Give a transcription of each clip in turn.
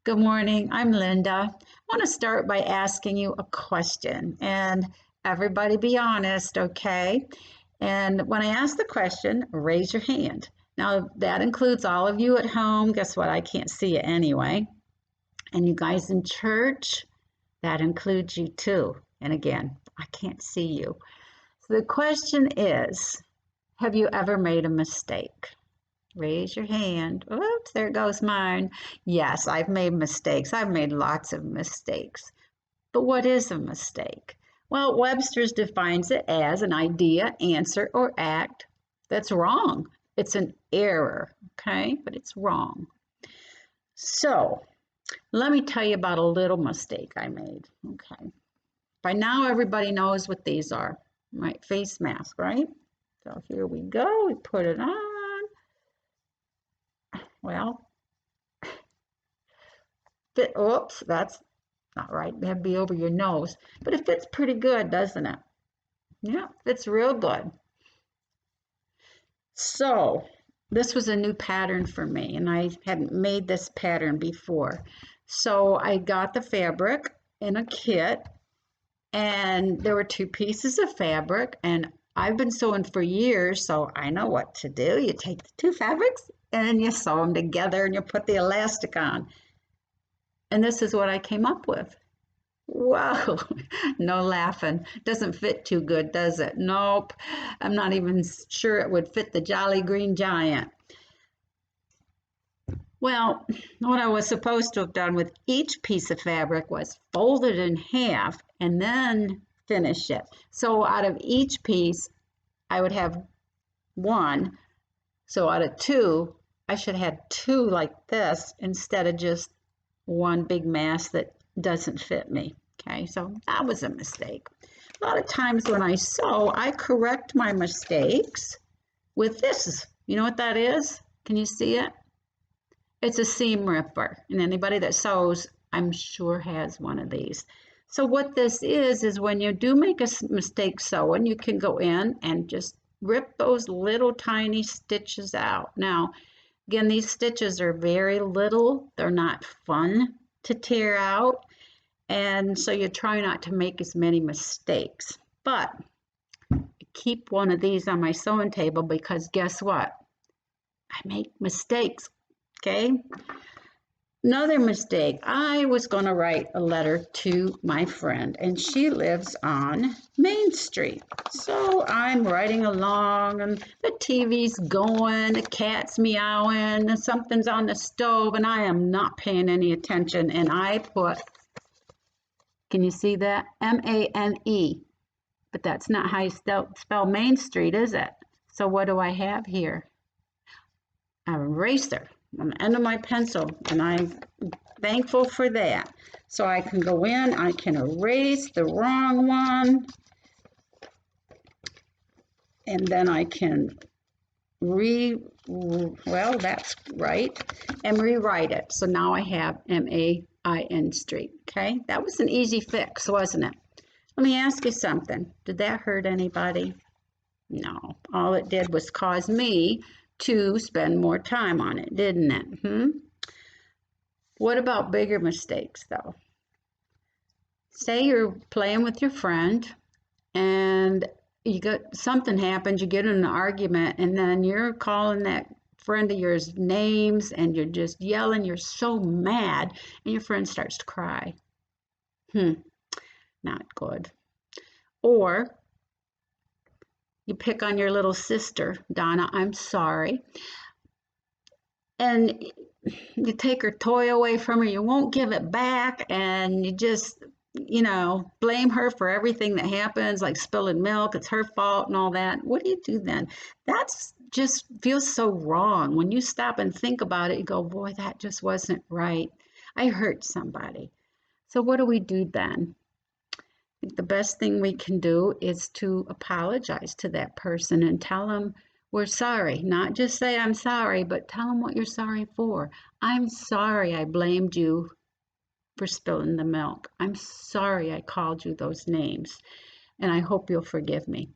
Good morning. I'm Linda. I want to start by asking you a question, and everybody be honest, okay? And when I ask the question, raise your hand. Now, that includes all of you at home. Guess what? I can't see you anyway. And you guys in church, that includes you too. And again, I can't see you. So the question is, have you ever made a mistake? Raise your hand. Oops, there goes mine. Yes, I've made mistakes. I've made lots of mistakes. But what is a mistake? Well, Webster's defines it as an idea, answer, or act that's wrong. It's an error, okay? But it's wrong. So, let me tell you about a little mistake I made, okay? By now, everybody knows what these are, right? Face mask, right? So here we go. We put it on. Well, oops, that's not right. That'd be over your nose. But it fits pretty good, doesn't it? Yeah, fits real good. So this was a new pattern for me, and I hadn't made this pattern before. So I got the fabric in a kit, and there were two pieces of fabric, and I've been sewing for years, so I know what to do. You take the two fabrics and you sew them together and you put the elastic on. And this is what I came up with. Whoa, no laughing. Doesn't fit too good, does it? Nope. I'm not even sure it would fit the Jolly Green Giant. Well, what I was supposed to have done with each piece of fabric was fold it in half and then finish it. So out of each piece, I would have one. So out of two, I should have had two like this instead of just one big mass that doesn't fit me. Okay, so that was a mistake. A lot of times when I sew, I correct my mistakes with this. You know what that is? Can you see it? It's a seam ripper, and anybody that sews, I'm sure has one of these. So what this is when you do make a mistake sewing, you can go in and just rip those little tiny stitches out. Now, again, these stitches are very little. They're not fun to tear out. And so you try not to make as many mistakes. But I keep one of these on my sewing table because guess what? I make mistakes, okay? Another mistake, I was going to write a letter to my friend, and she lives on Main Street. So I'm writing along, and the TV's going, the cat's meowing, something's on the stove, and I am not paying any attention, and I put, can you see that? M-A-N-E. But that's not how you spell Main Street, is it? So what do I have here? An eraser on the end of my pencil, and I'm thankful for that. So I can go in, I can erase the wrong one, and then I can well, that's right, and rewrite it. So now I have M-A-I-N Street, okay? That was an easy fix, wasn't it? Let me ask you something. Did that hurt anybody? No. All it did was cause me to spend more time on it, didn't it? What about bigger mistakes, though? Say you're playing with your friend and you got something happens, you get in an argument, and then you're calling that friend of yours names and you're just yelling, you're so mad, and your friend starts to cry. Not good. Or you pick on your little sister, Donna, I'm sorry, and you take her toy away from her, you won't give it back, and you just, blame her for everything that happens, like spilling milk, it's her fault and all that. What do you do then? That's just feels so wrong. When you stop and think about it, you go, boy, that just wasn't right. I hurt somebody. So what do we do then? I think the best thing we can do is to apologize to that person and tell them we're sorry. Not just say I'm sorry, but tell them what you're sorry for. I'm sorry I blamed you for spilling the milk. I'm sorry I called you those names, and I hope you'll forgive me.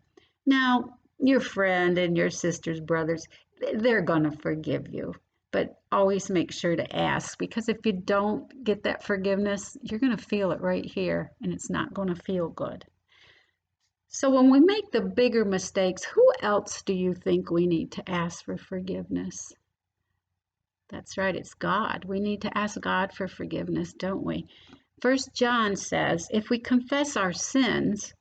Now, your friend and your sister's brothers, they're going to forgive you. but always make sure to ask, because if you don't get that forgiveness, you're going to feel it right here, and it's not going to feel good. So when we make the bigger mistakes, who else do you think we need to ask for forgiveness? That's right, it's God. We need to ask God for forgiveness, don't we? 1 John says, if we confess our sins,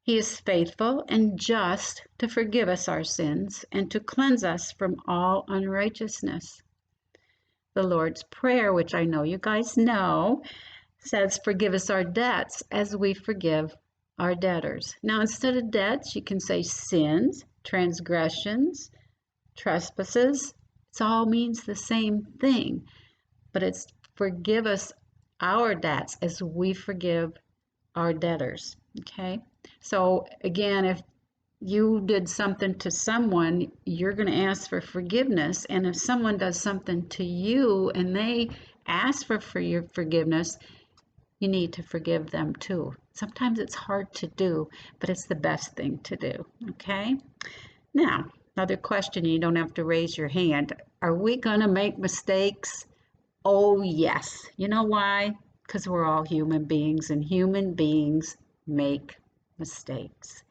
He is faithful and just to forgive us our sins and to cleanse us from all unrighteousness. The Lord's Prayer, which I know you guys know, says, forgive us our debts as we forgive our debtors. Now, instead of debts, you can say sins, transgressions, trespasses. It all means the same thing, but it's forgive us our debts as we forgive our debtors. Okay? So, again, if you did something to someone, you're going to ask for forgiveness. And if someone does something to you and they ask for your forgiveness, you need to forgive them too. Sometimes it's hard to do, but it's the best thing to do. Okay? Now, another question, you don't have to raise your hand. Are we going to make mistakes? Oh, yes. You know why? Because we're all human beings, and human beings make mistakes.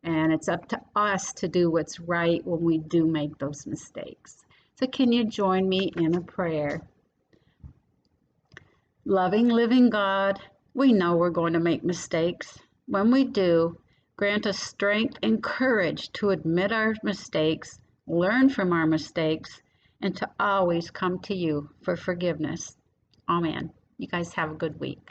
And it's up to us to do what's right when we do make those mistakes. So can you join me in a prayer? Loving, living God, we know we're going to make mistakes. When we do, grant us strength and courage to admit our mistakes, learn from our mistakes, and to always come to you for forgiveness. Amen. You guys have a good week.